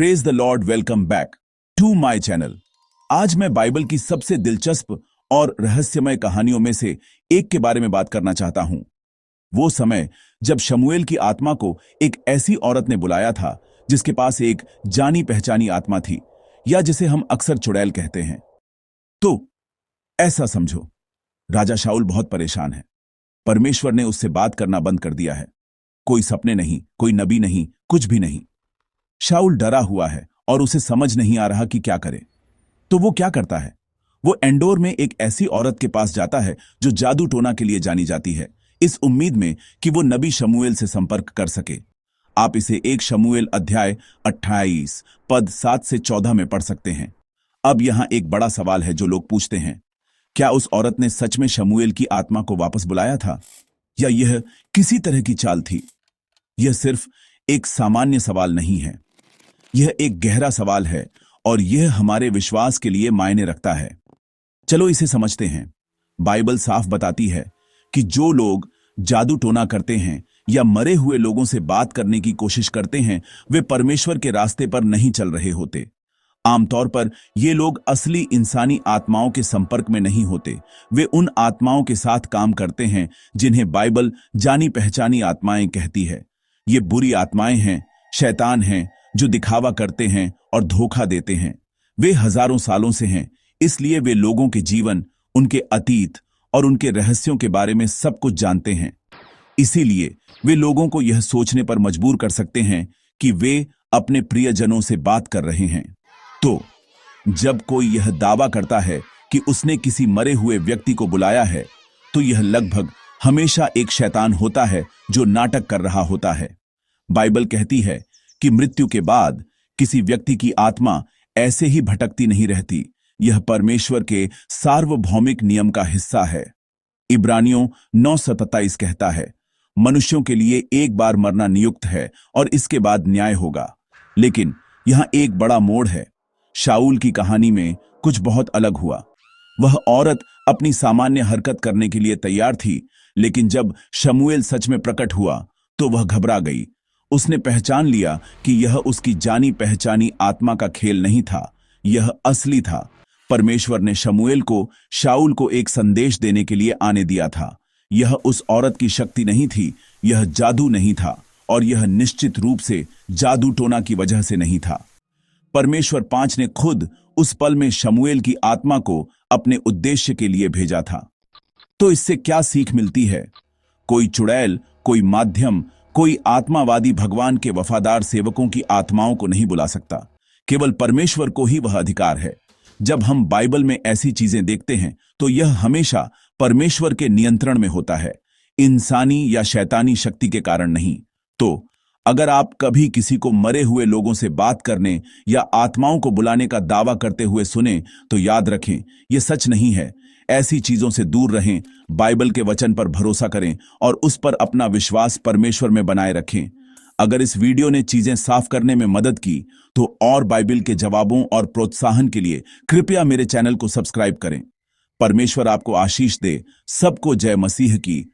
Praise the lord, welcome back to my channel. आज मैं Bible की सबसे दिलचस्प और रहस्यमय कहानियों में से एक के बारे में बात करना चाहता हूं। वो समय जब शमूएल की आत्मा को एक ऐसी औरत ने बुलाया था जिसके पास एक जानी पहचानी आत्मा थी, या जिसे हम अक्सर चुड़ैल कहते हैं। तो ऐसा समझो, राजा शाऊल बहुत परेशान है। परमेश्वर ने उससे बात करना बंद कर दिया है। कोई सपने नहीं, कोई नबी नहीं, कुछ भी नहीं। शाऊल डरा हुआ है और उसे समझ नहीं आ रहा कि क्या करे। तो वो क्या करता है? वो एंडोर में एक ऐसी औरत के पास जाता है जो जादू टोना के लिए जानी जाती है, इस उम्मीद में कि वो नबी शमूएल से संपर्क कर सके। आप इसे 1 शमूएल अध्याय 28 पद 7 से 14 में पढ़ सकते हैं। अब यहां एक बड़ा सवाल है जो लोग पूछते हैं, क्या उस औरत ने सच में शमूएल की आत्मा को वापस बुलाया था, या यह किसी तरह की चाल थी? यह सिर्फ एक सामान्य सवाल नहीं है, यह एक गहरा सवाल है और यह हमारे विश्वास के लिए मायने रखता है। चलो इसे समझते हैं। बाइबल साफ बताती है कि जो लोग जादू टोना करते हैं या मरे हुए लोगों से बात करने की कोशिश करते हैं, वे परमेश्वर के रास्ते पर नहीं चल रहे होते। आमतौर पर ये लोग असली इंसानी आत्माओं के संपर्क में नहीं होते। वे उन आत्माओं के साथ काम करते हैं जिन्हें बाइबल जानी पहचानी आत्माएं कहती है। ये बुरी आत्माएं हैं, शैतान हैं, जो दिखावा करते हैं और धोखा देते हैं। वे हजारों सालों से हैं, इसलिए वे लोगों के जीवन, उनके अतीत और उनके रहस्यों के बारे में सब कुछ जानते हैं। इसीलिए वे लोगों को यह सोचने पर मजबूर कर सकते हैं कि वे अपने प्रियजनों से बात कर रहे हैं। तो जब कोई यह दावा करता है कि उसने किसी मरे हुए व्यक्ति को बुलाया है, तो यह लगभग हमेशा एक शैतान होता है जो नाटक कर रहा होता है। बाइबल कहती है कि मृत्यु के बाद किसी व्यक्ति की आत्मा ऐसे ही भटकती नहीं रहती। यह परमेश्वर के सार्वभौमिक नियम का हिस्सा है। इब्रानियों 9:27 कहता है, मनुष्यों के लिए एक बार मरना नियुक्त है और इसके बाद न्याय होगा। लेकिन यहां एक बड़ा मोड़ है। शाऊल की कहानी में कुछ बहुत अलग हुआ। वह औरत अपनी सामान्य हरकत करने के लिए तैयार थी, लेकिन जब शमूएल सच में प्रकट हुआ तो वह घबरा गई। उसने पहचान लिया कि यह उसकी जानी पहचानी आत्मा का खेल नहीं था, यह असली था। परमेश्वर ने शमूएल को शाऊल को एक संदेश देने के लिए आने दिया था। यह उस औरत की शक्ति नहीं थी, यह जादू नहीं था, और यह निश्चित रूप से जादू टोना की वजह से नहीं था। परमेश्वर 5 ने खुद उस पल में शमूएल की आत्मा को अपने उद्देश्य के लिए भेजा था। तो इससे क्या सीख मिलती है? कोई चुड़ैल, कोई माध्यम, कोई आत्मावादी भगवान के वफादार सेवकों की आत्माओं को नहीं बुला सकता। केवल परमेश्वर को ही वह अधिकार है। जब हम बाइबल में ऐसी चीजें देखते हैं तो यह हमेशा परमेश्वर के नियंत्रण में होता है, इंसानी या शैतानी शक्ति के कारण नहीं। तो अगर आप कभी किसी को मरे हुए लोगों से बात करने या आत्माओं को बुलाने का दावा करते हुए सुने, तो याद रखें, यह सच नहीं है। ऐसी चीजों से दूर रहें, बाइबल के वचन पर भरोसा करें और उस पर अपना विश्वास परमेश्वर में बनाए रखें। अगर इस वीडियो ने चीजें साफ करने में मदद की, तो और बाइबल के जवाबों और प्रोत्साहन के लिए कृपया मेरे चैनल को सब्सक्राइब करें। परमेश्वर आपको आशीष दे। सबको जय मसीह की।